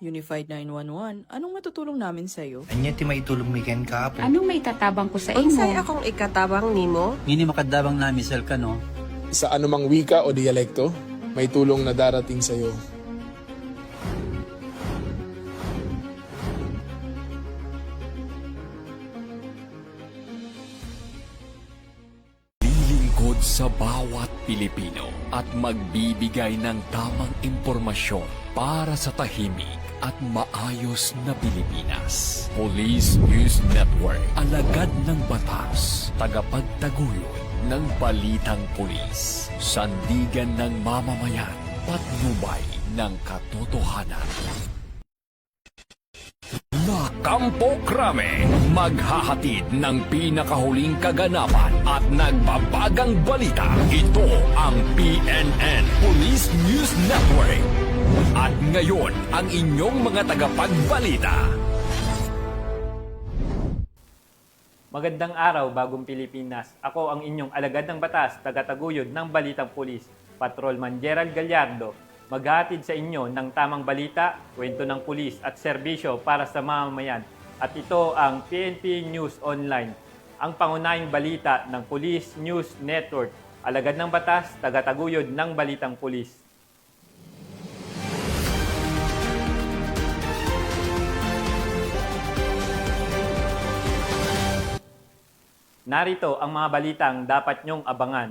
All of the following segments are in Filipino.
Unified 911, anong matutulong namin sa'yo? Anya ti maitulong mi ken kapo. Anong may tatabang ko sa Unsay imo? akong ikatabang nimo? Ngini makadabang na misal ka no. Sa anumang wika o dialekto, may tulong na darating sa iyo. Lilingkod sa bawat Pilipino at magbibigay ng tamang impormasyon para sa tahimik at maayos na Pilipinas. Police News Network, alagad ng batas, tagapagtaguyod ng balitang pulis, sandigan ng mamamayan, patnubay ng katotohanan. Na Kampo Krame, maghahatid ng pinakahuling kaganapan at nagbabagang balita. Ito ang PNN Police News Network. At ngayon, ang inyong mga tagapagbalita. Magandang araw, Bagong Pilipinas. Ako ang inyong alagad ng batas, tagataguyod ng Balitang Pulis, Patrolman Gerald Gallardo. Maghahatid sa inyo ng tamang balita, kwento ng pulis at serbisyo para sa mamamayan. At ito ang PNP News Online, ang pangunahing balita ng Police News Network. Alagad ng batas, tagataguyod ng Balitang Pulis. Narito ang mga balitang dapat nyong abangan.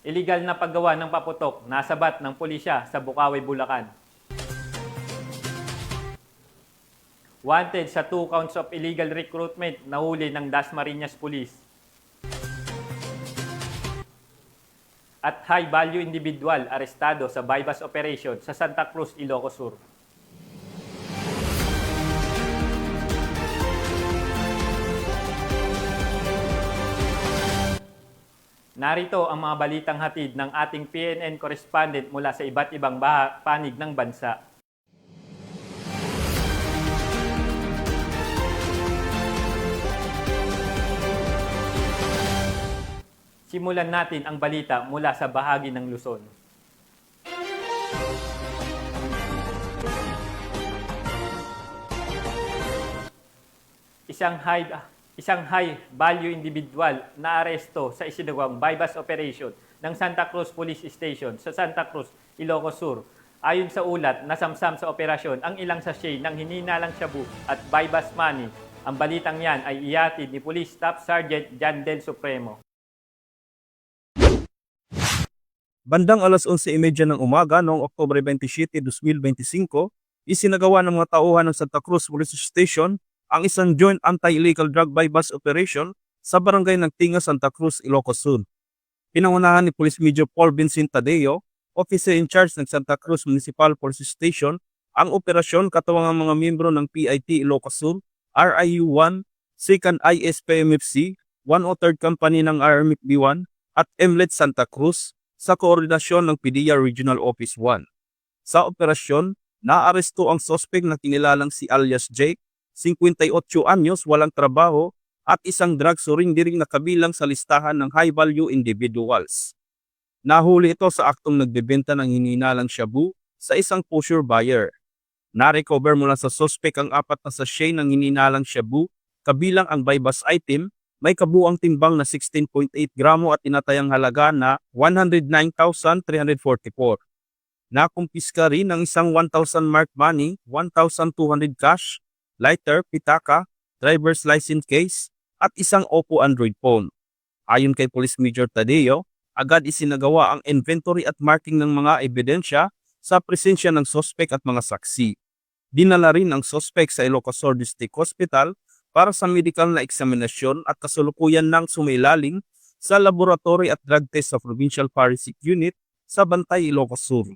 Illegal na paggawa ng paputok nasabat ng pulisya sa Bukawi, Bulacan. Wanted sa 2 counts of illegal recruitment nahuli ng Dasmariñas Police. At high-value individual arestado sa bypass operation sa Santa Cruz, Ilocos Sur. Narito ang mga balitang hatid ng ating PNN correspondent mula sa iba't ibang panig ng bansa. Simulan natin ang balita mula sa bahagi ng Luzon. Isang high-value individual na aresto sa isinagawang bypass operation ng Santa Cruz Police Station sa Santa Cruz, Ilocos Sur. Ayon sa ulat, nasamsam sa operasyon ang ilang sachet ng hininalang shabu at bypass money. Ang balitang yan ay ihatid ni Police Staff Sergeant Jandel Supremo. Bandang alas 11:30 ng umaga noong Oktubre 27, 2025, isinagawa ng mga tauhan ng Santa Cruz Police Station ang isang joint anti-illegal drug bypass operation sa barangay ng Tinga, Santa Cruz, Ilocos Sur. Pinangunahan ni Police Major Paul Vincent Tadeo, officer in charge ng Santa Cruz Municipal Police Station, ang operasyon katuwang ang mga miyembro ng PIT Ilocos Sur, RIU-1, 2nd ISPMFC, 103rd Company ng RMFB-1 at MLET Santa Cruz sa koordinasyon ng PDEA Regional Office 1. Sa operasyon, naaresto ang suspect na kinilalang si alias Jake, 58 anyos, walang trabaho at isang drug surrendering na kabilang sa listahan ng high-value individuals. Nahuli ito sa aktong nagbebenta ng hininalang shabu sa isang pusher buyer. Na-recover mula sa suspect ang 4 na sachet ng hininalang shabu, kabilang ang bypass item, may kabuang timbang na 16.8 gramo at tinatayang halaga na 109,344. Nakumpiska rin ang isang 1,000 mark money, 1,200 cash, lighter, pitaka, driver's license case, at isang Oppo Android phone. Ayon kay Police Major Tadeo, agad isinagawa ang inventory at marking ng mga ebidensya sa presensya ng suspect at mga saksi. Dinala rin ang suspect sa Ilocos Sur District Hospital para sa medical na eksaminasyon at kasalukuyan ng sumailalim sa laboratory at drug test sa Provincial Forensic Unit sa Bantay, Ilocos Sur.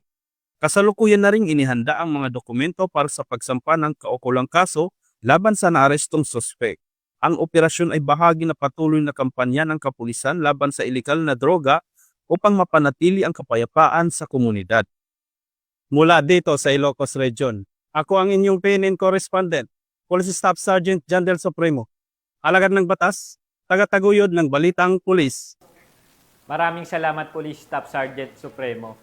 Kasalukuyan na ring inihanda ang mga dokumento para sa pagsampa ng kaukulang kaso laban sa naarestong suspect. Ang operasyon ay bahagi na patuloy na kampanya ng kapulisan laban sa ilegal na droga upang mapanatili ang kapayapaan sa komunidad. Mula dito sa Ilocos Region, ako ang inyong PNN correspondent, Police Staff Sergeant Jandel Supremo, alagad ng batas, tagataguyod ng Balitang Pulis. Maraming salamat Police Staff Sergeant Supremo.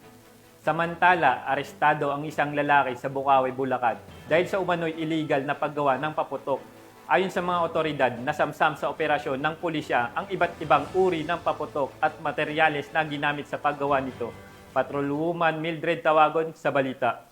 Samantala, arestado ang isang lalaki sa Bukawi, Bulacan dahil sa umano'y illegal na paggawa ng paputok. Ayon sa mga otoridad, nasamsam sa operasyon ng pulisya ang iba't ibang uri ng paputok at materyales na ginamit sa paggawa nito. Patrolwoman Mildred Tawagon sa balita.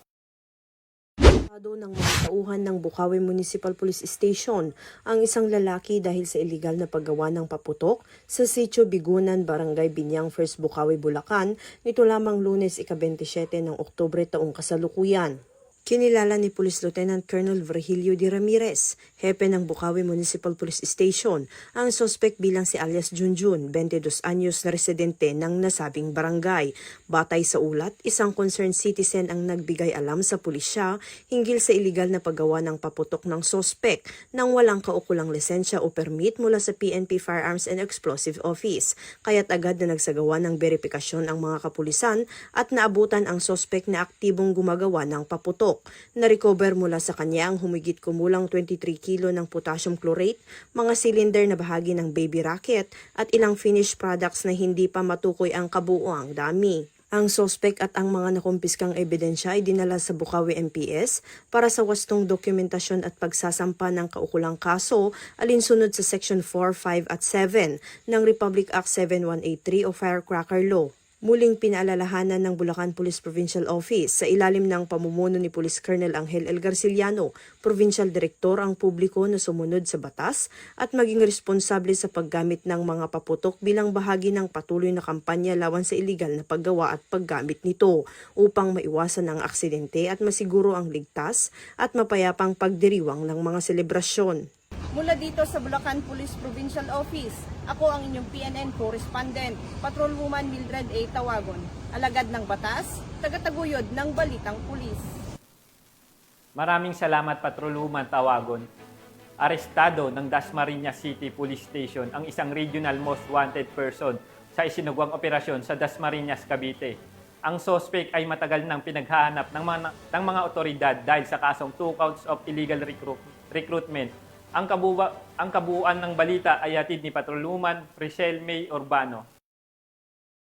Ng mga tauhan ng Bukawi Municipal Police Station ang isang lalaki dahil sa iligal na paggawa ng paputok sa Sitio Bigunan, Barangay Binyang, First Bukawi, Bulacan nito lamang Lunes, ika-27 ng Oktubre taong kasalukuyan. Kinilala ni Police Lieutenant Colonel Virgilio D. Ramirez, hepe ng Bukawi Municipal Police Station, ang sospek bilang si alias Junjun, 22 anyos na residente ng nasabing barangay. Batay sa ulat, isang concerned citizen ang nagbigay alam sa pulisya hinggil sa iligal na paggawa ng paputok ng sospek nang walang kaukulang lisensya o permit mula sa PNP Firearms and Explosive Office. Kaya't agad na nagsagawa ng verifikasyon ang mga kapulisan at naabutan ang sospek na aktibong gumagawa ng paputok. Na-recover mula sa kanya ang humigit kumulang 23 kilo ng potassium chlorate, mga cylinder na bahagi ng baby rocket at ilang finished products na hindi pa matukoy ang kabuuang dami. Ang sospek at ang mga nakumpiskang ebidensya ay dinala sa Bukawi MPS para sa wastong dokumentasyon at pagsasampa ng kaukulang kaso alinsunod sa Section 4, 5 at 7 ng Republic Act 7183 o Firecracker Law. Muling pinaalalahanan ng Bulacan Police Provincial Office sa ilalim ng pamumuno ni Police Colonel Angel L. Garciliano, Provincial Director ang publiko na sumunod sa batas at maging responsable sa paggamit ng mga paputok bilang bahagi ng patuloy na kampanya lawan sa iligal na paggawa at paggamit nito upang maiwasan ang aksidente at masiguro ang ligtas at mapayapang pagdiriwang ng mga selebrasyon. Mula dito sa Bulacan Police Provincial Office, ako ang inyong PNN correspondent, Patrolwoman Mildred A. Tawagon, alagad ng batas, tagataguyod ng balitang pulis. Maraming salamat Patrolwoman Tawagon. Arestado ng Dasmariñas City Police Station ang isang regional most wanted person sa isinugwang operasyon sa Dasmariñas, Cavite. Ang suspect ay matagal nang pinaghahanap ng mga otoridad dahil sa kasong 2 counts of illegal recruitment. Ang kabuuan ng balita ay hatid ni Patrolwoman Priscel May Urbano.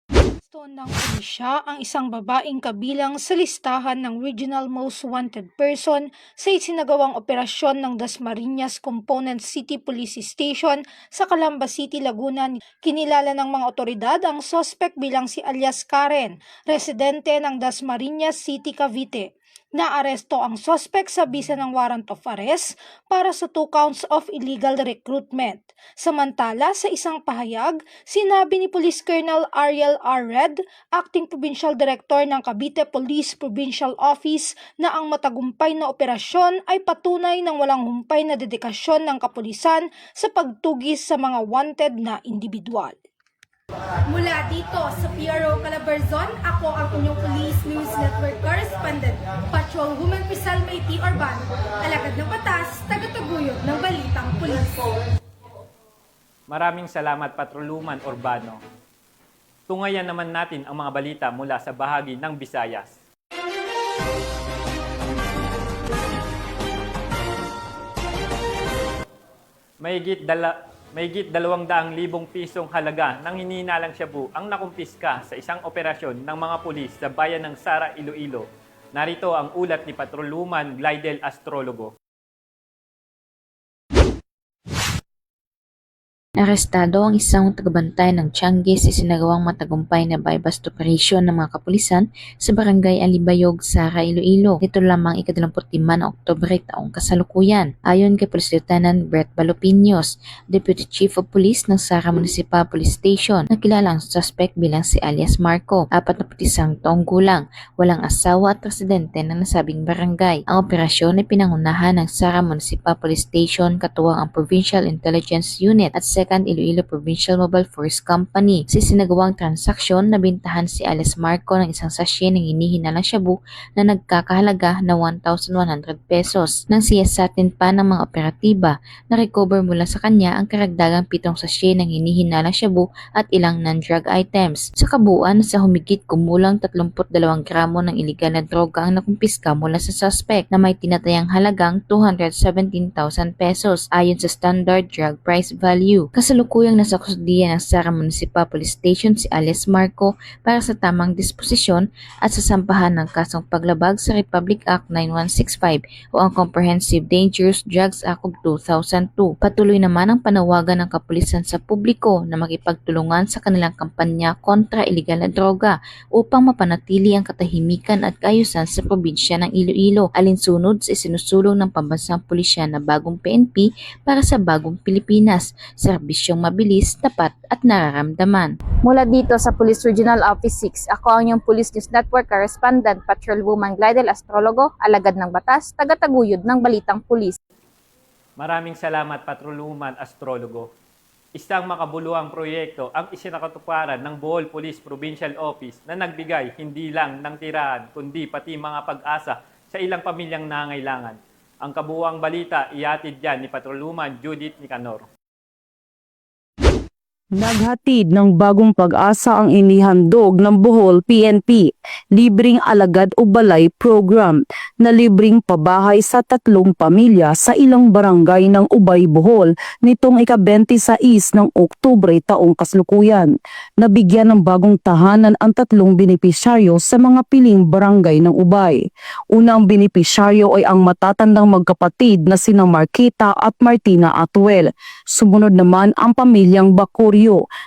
Gusto ng pulisya ang isang babaeng kabilang sa listahan ng Regional Most Wanted Person sa isinagawang operasyon ng Dasmariñas Component City Police Station sa Calamba City, Laguna. Kinilala ng mga otoridad ang suspect bilang si alias Karen, residente ng Dasmariñas City, Cavite. Naaresto ang suspect sa bisa ng warrant of arrest para sa 2 counts of illegal recruitment. Samantala, sa isang pahayag, sinabi ni Police Colonel Ariel R. Red, Acting Provincial Director ng Cavite Police Provincial Office, na ang matagumpay na operasyon ay patunay ng walang humpay na dedikasyon ng kapulisan sa pagtugis sa mga wanted na individual. Mula dito sa PRO Calabarzon, ako ang inyong Police News Network correspondent, Patrolwoman Priscel May P. Urbano, alagad ng batas, tagataguyod ng balitang pulis. Maraming salamat Patrolwoman Urbano. Tungayan naman natin ang mga balita mula sa bahagi ng Visayas. Mahigit 200,000 pisong halaga ng hinihinalang shabu ang nakumpiska sa isang operasyon ng mga pulis sa bayan ng Sara, Iloilo. Narito ang ulat ni Patrolwoman Glidel Astrologo. Arestado ang isang tagabantay ng Tianguis sa isinagawang matagumpay na buy-bust operation ng mga kapulisan sa Barangay Alibayog, Sara, Iloilo. Ito lamang ika-25 ng Oktubre taong kasalukuyan. Ayon kay Police Lieutenant Brett Balopinos, Deputy Chief of Police ng Sara Municipal Police Station, nakilala ang suspect bilang si alias Marco, 41 taong gulang, walang asawa at residente ng nasabing barangay. Ang operasyon ay pinangunahan ng Sara Municipal Police Station katuwang ang Provincial Intelligence Unit at 2nd Iloilo Provincial Mobile Force Company. Sa isinagawang transaksyon, nabintahan si alias Marco ng isang sachet ng hinihinalang shabu na nagkakahalaga na 1,100 pesos. Nang siyasatin pa ng mga operatiba, na-recover mula sa kanya ang karagdagang 7 sachet ng hinihinalang shabu at ilang non-drug items. Sa kabuuan, sa humigit kumulang 32 gramo ng iligal na droga ang nakumpiska mula sa suspect na may tinatayang halagang 217,000 pesos ayon sa standard drug price value. Kasalukuyang nasa kustudiya ng Sara Municipal Police Station si alias Marco para sa tamang disposisyon at sasampahan ng kasong paglabag sa Republic Act 9165 o ang Comprehensive Dangerous Drugs Act of 2002. Patuloy naman ang panawagan ng kapulisan sa publiko na makipagtulungan sa kanilang kampanya kontra iligal na droga upang mapanatili ang katahimikan at kaayusan sa probinsya ng Iloilo, alinsunod sa isinusulong ng pambansang pulisya na bagong PNP para sa bagong Pilipinas, serbisyong mabilis, tapat at nararamdaman. Mula dito sa Police Regional Office 6, ako ang iyong Police News Network Correspondent, Patrolwoman Glidel Astrologo, alagad ng batas, tagataguyod ng balitang pulis. Maraming salamat, Patrolwoman Astrologo. Isang makabuluhang proyekto ang isinakatuparan ng Bohol Police Provincial Office na nagbigay hindi lang ng tirahan kundi pati mga pag-asa sa ilang pamilyang nangailangan. Ang kabuuang balita ihatid yan ni Patrolwoman Judith Nicanor. Naghatid ng bagong pag-asa ang inihandog ng Bohol PNP, libreng alagad o balay program na libreng pabahay sa 3 pamilya sa ilang barangay ng Ubay, Bohol nitong ika-26 ng Oktubre taong kasalukuyan. Nabigyan ng bagong tahanan ang 3 benepisyaryo sa mga piling barangay ng Ubay. Unang benepisyaryo ay ang matatandang magkapatid na sina Marquita at Martina Atuel. Sumunod naman ang pamilyang Bacorio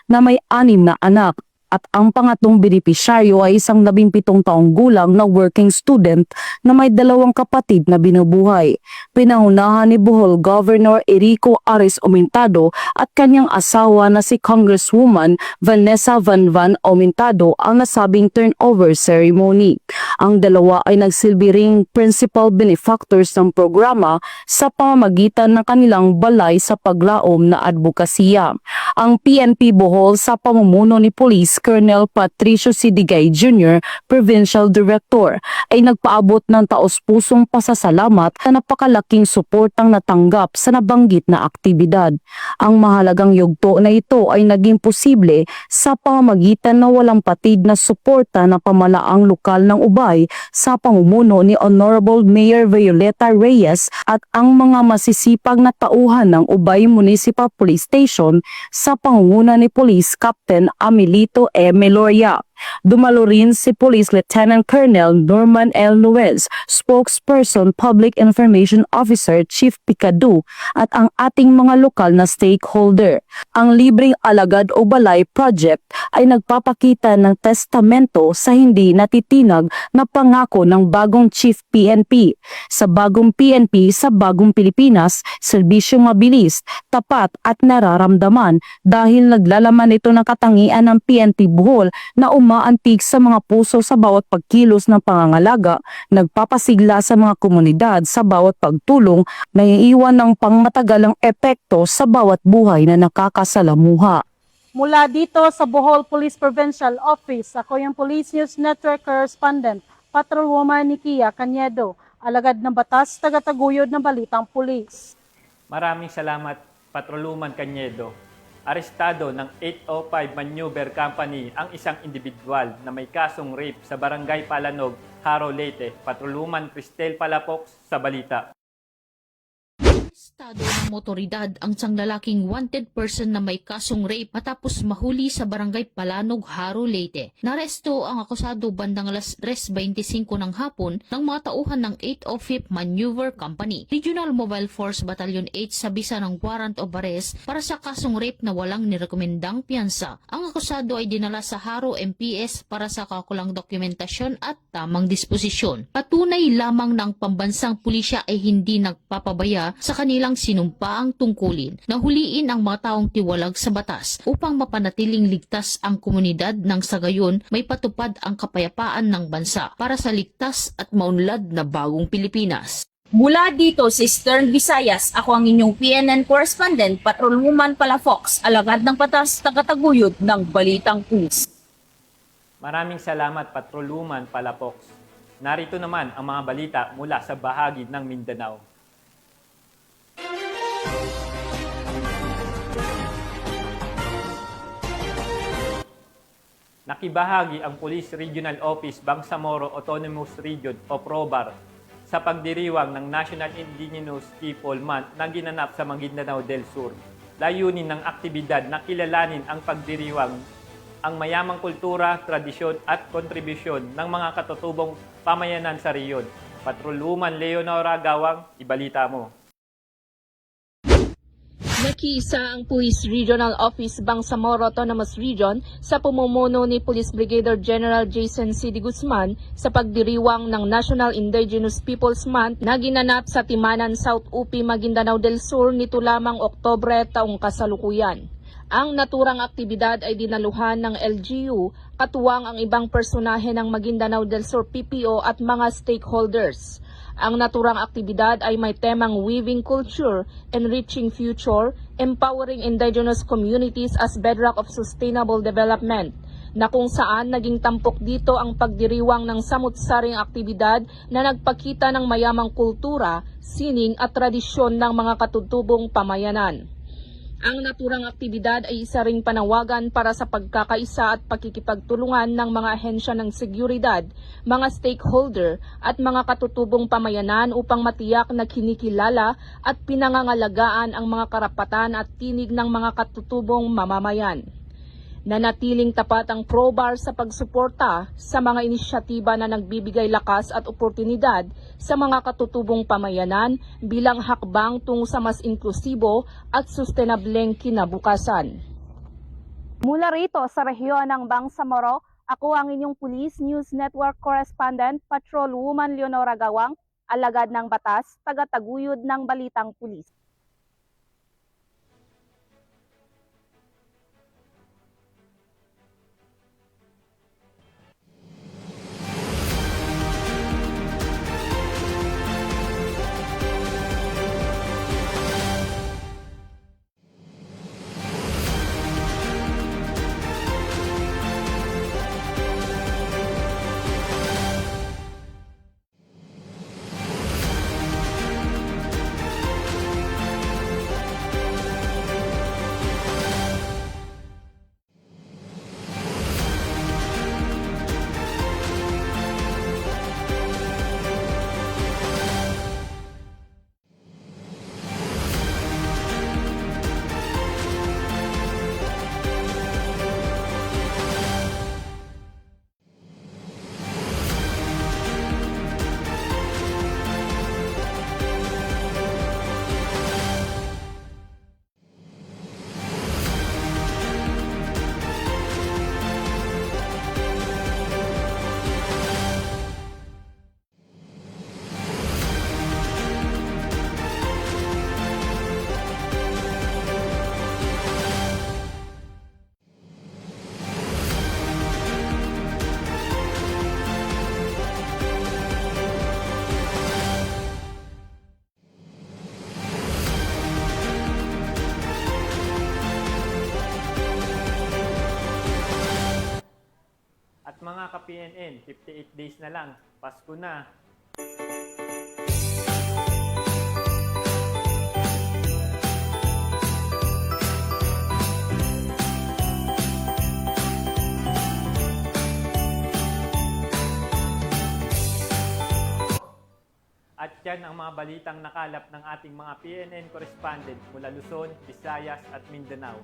na may 6 na anak. At ang pangatlong benepisyaryo ay isang 17 taong gulang na working student na may 2 kapatid na binubuhay. Pinahunahan ni Bohol Governor Erico Aris Aumentado at kanyang asawa na si Congresswoman Vanessa Van Aumentado ang nasabing turnover ceremony. Ang dalawa ay nagsilbi ring principal benefactors ng programa sa pamamagitan ng kanilang balay sa paglaom na advokasya. Ang PNP Bohol sa pamumuno ni Police Colonel Patricio Sidigay Jr., Provincial Director, ay nagpaabot ng taos-pusong pasasalamat sa napakalaking suportang natanggap sa nabanggit na aktibidad. Ang mahalagang yugto na ito ay naging posible sa pamamagitan ng walang patid na suporta ng pamalaang lokal ng Ubay sa pamumuno ni Honorable Mayor Violeta Reyes at ang mga masisipag na tauhan ng Ubay Municipal Police Station sa pangunguna ni Police Captain Amelito Meloria. Dumalo rin si Police Lieutenant Colonel Norman L. Nuez, Spokesperson Public Information Officer Chief Picadu at ang ating mga lokal na stakeholder. Ang libreng alagad o balay project ay nagpapakita ng testamento sa hindi natitinag na pangako ng bagong Chief PNP. Sa bagong PNP sa bagong Pilipinas, serbisyong mabilis, tapat at nararamdaman dahil naglalaman ito ng katangian ng PNP Bohol na umaantig sa mga puso sa bawat pagkilos ng pangangalaga, nagpapasigla sa mga komunidad sa bawat pagtulong, na iiwan ng pangmatagalang epekto sa bawat buhay na nakakasalamuha. Mula dito sa Bohol Police Provincial Office, ako yung Police News Network Correspondent, Patrolwoman Nikia Cañedo, alagad ng batas, tagataguyod ng balitang pulis. Maraming salamat, Patrolwoman Cañedo. Arestado ng 805 Maneuver Company ang isang individual na may kasong rape sa Barangay Palanog, Haro, Leyte. Patrolwoman Cristel Palafox sa balita. Estado ng motoridad ang isang lalaking wanted person na may kasong rape matapos mahuli sa Barangay Palanog, Haro, Leyte. Naresto ang akusado bandang alas 3:25 ng hapon ng mga tauhan ng 805 Maneuver Company, Regional Mobile Force Battalion 8 sa bisa ng warrant of arrest para sa kasong rape na walang nirekomendang piyansa. Ang akusado ay dinala sa Haro MPS para sa kakulang dokumentasyon at tamang disposisyon. Patunay lamang ng pambansang pulisya ay hindi nagpapabaya sa kanilang sinumpaang tungkulin na huliin ang mga taong tiwalag sa batas upang mapanatiling ligtas ang komunidad nang sa gayon may patupad ang kapayapaan ng bansa para sa ligtas at maunlad na bagong Pilipinas. Mula dito sa Eastern Visayas, ako ang inyong PNN correspondent, Patrolwoman Palafox, alagad ng batas, tagataguyod ng balitang pulis. Maraming salamat, Patrolwoman Palafox. Narito naman ang mga balita mula sa bahagi ng Mindanao. Nakibahagi ang Police Regional Office Bangsamoro Autonomous Region o PROBAR sa pagdiriwang ng National Indigenous People Month na ginanap sa Maguindanao del Sur. Layunin ng aktibidad na kilalanin ang pagdiriwang, ang mayamang kultura, tradisyon at kontribusyon ng mga katutubong pamayanan sa rehiyon. Patrolwoman Leonora Gawang, ibalita mo. Nakiisa ang Police Regional Office Bangsamoro Autonomous Region sa pamumuno ni Police Brigadier General Jason C. De Guzman sa pagdiriwang ng National Indigenous Peoples Month na ginanap sa Timanan, South UP, Maguindanao del Sur nito lamang Oktubre taong kasalukuyan. Ang naturang aktibidad ay dinaluhan ng LGU, katuwang ang ibang personahe ng Maguindanao del Sur PPO at mga stakeholders. Ang naturang aktibidad ay may temang Weaving Culture, Enriching Future, Empowering Indigenous Communities as Bedrock of Sustainable Development, na kung saan naging tampok dito ang pagdiriwang ng samut-saring aktibidad na nagpakita ng mayamang kultura, sining at tradisyon ng mga katutubong pamayanan. Ang naturang aktibidad ay isa ring panawagan para sa pagkakaisa at pakikipagtulungan ng mga ahensya ng seguridad, mga stakeholder at mga katutubong pamayanan upang matiyak na kinikilala at pinangangalagaan ang mga karapatan at tinig ng mga katutubong mamamayan. Nanatiling tapat ang PROBAR sa pagsuporta sa mga inisyatiba na nagbibigay lakas at oportunidad sa mga katutubong pamayanan bilang hakbang tungo sa mas inklusibo at sustenableng kinabukasan. Mula rito sa rehiyon ng Bangsamoro, ako ang inyong Police News Network Correspondent, Patrolwoman Leonora Gawang, alagad ng batas, tagataguyod ng Balitang Pulis. At mga ka-PNN, 58 days na lang, Pasko na. At yan ang mga balitang nakalap ng ating mga PNN correspondent mula Luzon, Visayas at Mindanao.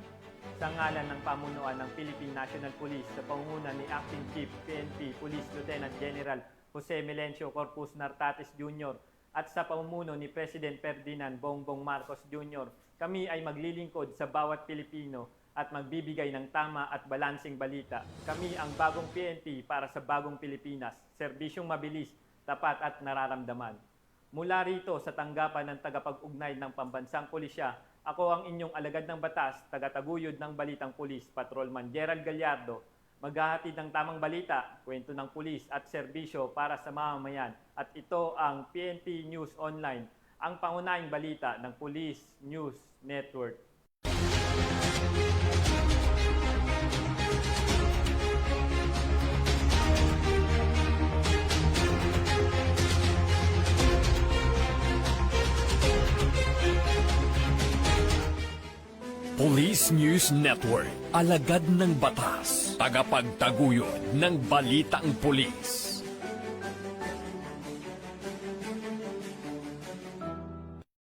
Sa ngalan ng pamunuan ng Philippine National Police sa pangunguna ni Acting Chief PNP Police Lieutenant General Jose Melencio Corpus Nartates Jr. at sa pamumuno ni President Ferdinand Bongbong Marcos Jr., kami ay maglilingkod sa bawat Pilipino at magbibigay ng tama at balanseng balita. Kami ang bagong PNP para sa bagong Pilipinas, serbisyong mabilis, tapat at nararamdaman. Mula rito sa tanggapan ng tagapag-ugnay ng Pambansang Pulisya, ako ang inyong alagad ng batas, tagataguyod ng Balitang Pulis, Patrolman Gerald Gallardo, maghahatid ng tamang balita, kwento ng pulis at serbisyo para sa mamamayan. At ito ang PNP News Online, ang pangunahing balita ng Police News Network. Police News Network, alagad ng batas, tagapagtaguyod ng balitang pulis.